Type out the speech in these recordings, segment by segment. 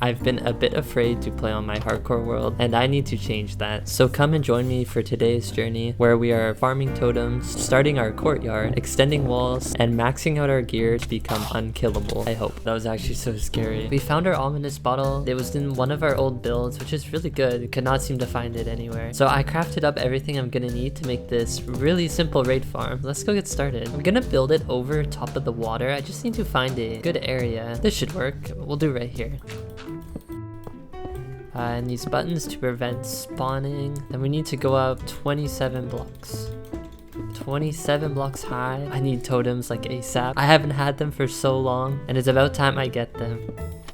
I've been a bit afraid to play on my hardcore world, and I need to change that. So come and join me for today's journey, where we are farming totems, starting our courtyard, extending walls, and maxing out our gear to become unkillable. I hope. That was actually so scary. We found our ominous bottle. It was in one of our old builds, which is really good. Could not seem to find it anywhere. So I crafted up everything I'm gonna need to make this really simple raid farm. Let's go get started. I'm gonna build it over top of the water. I just need to find a good area. This should work. We'll do right here. And these buttons to prevent spawning. Then we need to go up 27 blocks. 27 blocks high. I need totems like ASAP. I haven't had them for so long, and it's about time I get them.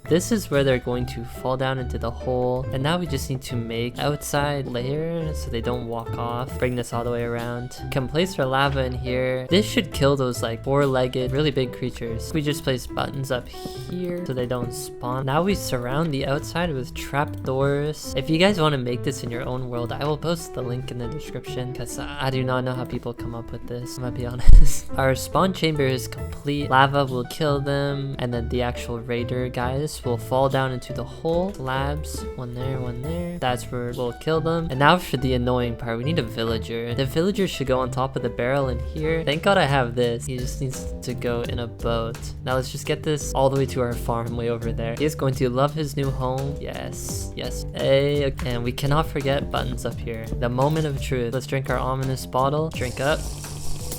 This is where they're going to fall down into the hole, and now we just need to make outside layer so they don't walk off. Bring this all the way around. Can place our lava in here. This should kill those like four-legged really big creatures. We just place buttons up here so they don't spawn. Now we surround the outside with trapdoors. If you guys want to make this in your own world, I will post the link in the description, because I do not know how people come up with this, I'm gonna be honest. Our spawn chamber is complete. Lava will kill them, and then the actual raider guys will fall down into the hole. Labs, one there, one there. That's where we'll kill them. And now for the annoying part, we need a villager. The villager should go on top of the barrel in here. Thank God I have this. He just needs to go in a boat. Now let's just get this all the way to our farm way over there. He is going to love his new home. Yes, yes. Hey, okay. And we cannot forget buttons up here. The moment of truth. Let's drink our ominous bottle. Drink up.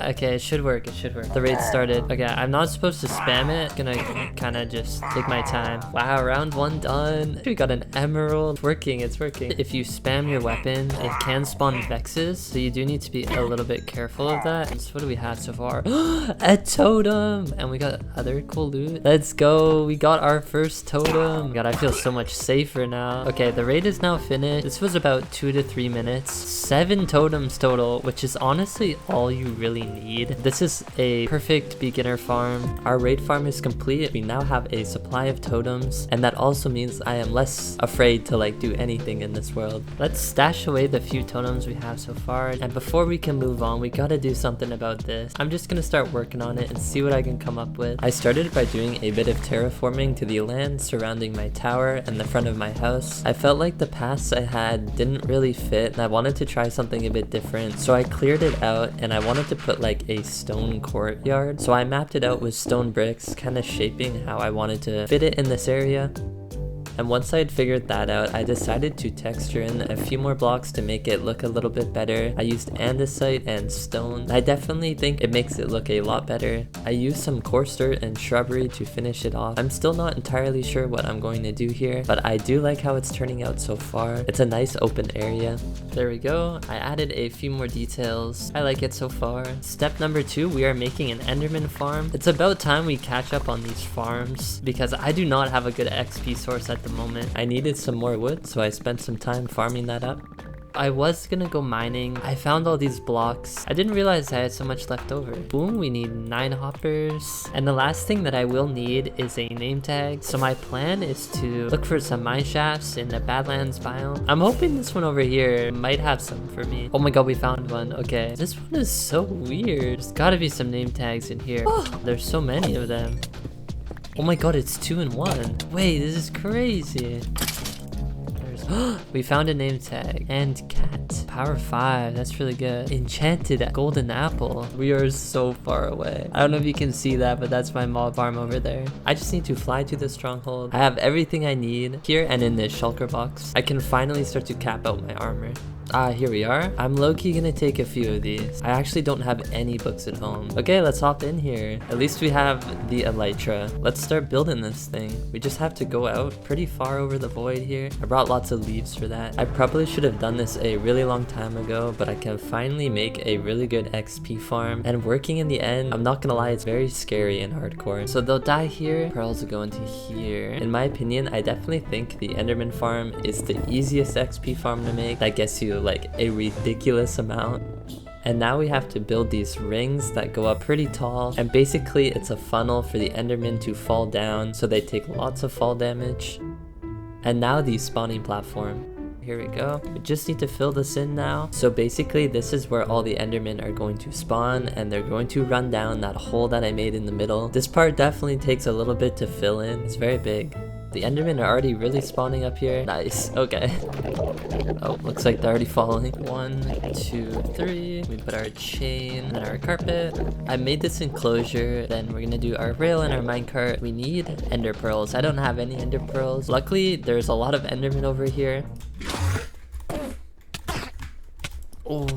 Okay, it should work, it should work. The raid started. Okay, I'm not supposed to spam it. Gonna kind of just take my time. Wow, round one done. We got an emerald. It's working, it's working. If you spam your weapon, it can spawn vexes, so you do need to be a little bit careful of that. And so what do we have so far? A totem! And we got other cool loot. Let's go, we got our first totem. God, I feel so much safer now. Okay, the raid is now finished. This was about 2 to 3 minutes. 7 totems total, which is honestly all you really need. This is a perfect beginner farm. Our raid farm is complete. We now have a supply of totems, and that also means I am less afraid to like do anything in this world. Let's stash away the few totems we have so far, and before we can move on, we gotta do something about this. I'm just gonna start working on it and see what I can come up with. I started by doing a bit of terraforming to the land surrounding my tower and the front of my house. I felt like the paths I had didn't really fit, and I wanted to try something a bit different, so I cleared it out, and I wanted to put like a stone courtyard. So I mapped it out with stone bricks, kind of shaping how I wanted to fit it in this area. And once I had figured that out, I decided to texture in a few more blocks to make it look a little bit better. I used andesite and stone. I definitely think it makes it look a lot better. I used some coarse dirt and shrubbery to finish it off. I'm still not entirely sure what I'm going to do here, but I do like how it's turning out so far. It's a nice open area. There we go. I added a few more details. I like it so far. Step number 2, we are making an enderman farm. It's about time we catch up on these farms, because I do not have a good XP source at the moment. I needed some more wood, so I spent some time farming that up. I was gonna go mining. I found all these blocks. I didn't realize I had so much left over. Boom, we need 9 hoppers. And the last thing that I will need is a name tag. So my plan is to look for some mine shafts in the Badlands biome. I'm hoping this one over here might have some for me. Oh my god, we found one. Okay. This one is so weird. There's gotta be some name tags in here. Oh, there's so many of them. Oh my god, it's 2 in 1. Wait, this is crazy. We found a name tag. And cat. Power 5, that's really good. Enchanted golden apple. We are so far away. I don't know if you can see that, but that's my mob farm over there. I just need to fly to the stronghold. I have everything I need here and in this shulker box. I can finally start to cap out my armor. Here we are. I'm low-key gonna take a few of these. I actually don't have any books at home. Okay, let's hop in here. At least we have the elytra. Let's start building this thing. We just have to go out pretty far over the void here. I brought lots of leaves for that. I probably should have done this a really long time ago, but I can finally make a really good XP farm. And working in the end, I'm not gonna lie, it's very scary and hardcore. So they'll die here. Pearls will go into here. In my opinion, I definitely think the enderman farm is the easiest XP farm to make. That gets you like a ridiculous amount. And now we have to build these rings that go up pretty tall, and basically it's a funnel for the endermen to fall down, so they take lots of fall damage. And now the spawning platform. Here we go. We just need to fill this in now. So basically this is where all the endermen are going to spawn, and they're going to run down that hole that I made in the middle. This part definitely takes a little bit to fill in. It's very big. The endermen are already really spawning up here. Nice. Okay. Oh, looks like they're already falling. 1, 2, 3. We put our chain and our carpet. I made this enclosure. Then we're gonna do our rail and our minecart. We need ender pearls. I don't have any ender pearls. Luckily, there's a lot of endermen over here. Oh.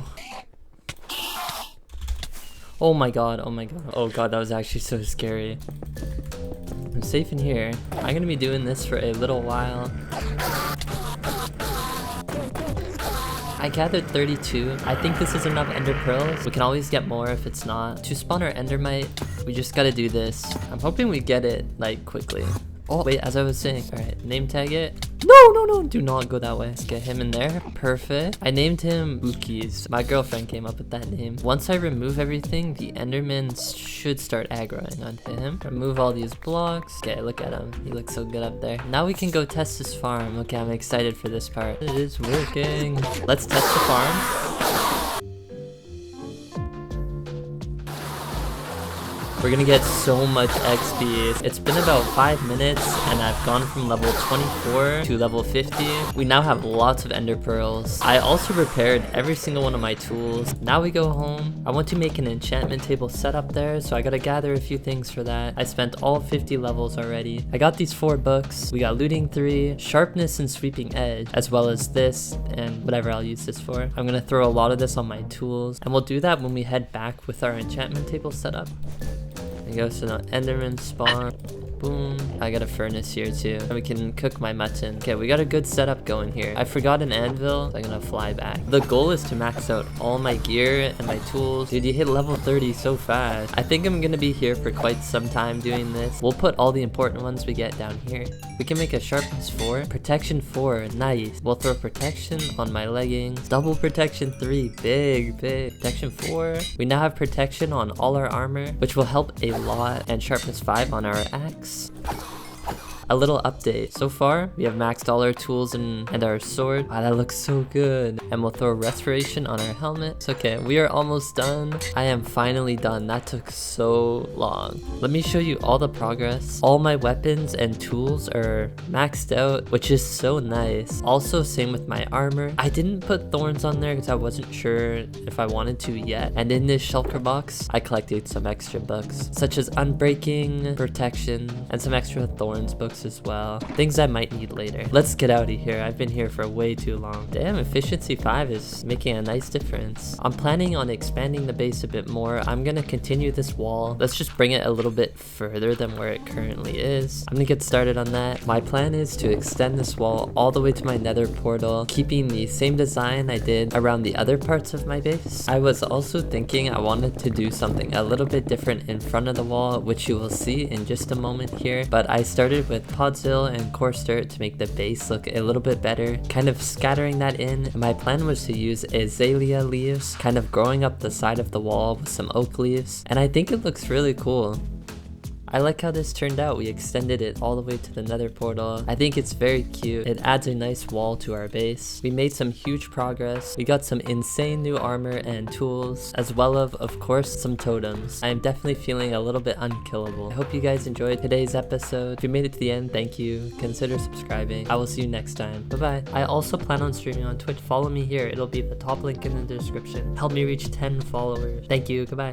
Oh my god, oh my god. Oh god, that was actually so scary. I'm safe in here. I'm gonna be doing this for a little while. I gathered 32. I think this is enough ender pearls. We can always get more if it's not. To spawn our endermite, we just gotta do this. I'm hoping we get it, like, quickly. Oh, wait, as I was saying. Alright, name tag it. No, do not go that way. Let's get him in there. Perfect. I named him Bookies. My girlfriend came up with that name. Once I remove everything, the endermans should start aggroing onto him. Remove all these blocks. Okay, look at him. He looks so good up there. Now we can go test this farm. Okay, I'm excited for this part. It is working. Let's test the farm. We're gonna get so much XP. It's been about 5 minutes and I've gone from level 24 to level 50. We now have lots of ender pearls. I also repaired every single one of my tools. Now we go home. I want to make an enchantment table set up there, so I gotta gather a few things for that. I spent all 50 levels already. I got these 4 books. We got looting 3, sharpness and sweeping edge, as well as this and whatever I'll use this for. I'm gonna throw a lot of this on my tools, and we'll do that when we head back with our enchantment table set up. There you go, so now enderman spawn. Boom. I got a furnace here too. And we can cook my mutton. Okay, we got a good setup going here. I forgot an anvil, so I'm gonna fly back. The goal is to max out all my gear and my tools. Dude, you hit level 30 so fast. I think I'm gonna be here for quite some time doing this. We'll put all the important ones we get down here. We can make a sharpness 4, protection 4, nice. We'll throw protection on my leggings. Double protection 3, big. Protection 4. We now have protection on all our armor, which will help a lot. And sharpness 5 on our axe. A little update. So far, we have maxed all our tools and our sword. Wow, that looks so good. And we'll throw restoration on our helmet. It's okay, we are almost done. I am finally done. That took so long. Let me show you all the progress. All my weapons and tools are maxed out, which is so nice. Also, same with my armor. I didn't put thorns on there because I wasn't sure if I wanted to yet. And in this shulker box, I collected some extra books, such as unbreaking, protection, and some extra thorns books as well. Things I might need later. Let's get out of here. I've been here for way too long. Damn, efficiency 5 is making a nice difference. I'm planning on expanding the base a bit more. I'm gonna continue this wall. Let's just bring it a little bit further than where it currently is. I'm gonna get started on that. My plan is to extend this wall all the way to my nether portal, keeping the same design I did around the other parts of my base. I was also thinking I wanted to do something a little bit different in front of the wall, which you will see in just a moment here, but I started with podzol and coarse dirt to make the base look a little bit better, kind of scattering that in. My plan was to use azalea leaves, kind of growing up the side of the wall with some oak leaves, and I think it looks really cool. I like how this turned out. We extended it all the way to the nether portal. I think it's very cute. It adds a nice wall to our base. We made some huge progress. We got some insane new armor and tools, as well as, of course, some totems. I am definitely feeling a little bit unkillable. I hope you guys enjoyed today's episode. If you made it to the end, thank you. Consider subscribing. I will see you next time. Bye-bye. I also plan on streaming on Twitch. Follow me here. It'll be the top link in the description. Help me reach 10 followers. Thank you. Goodbye.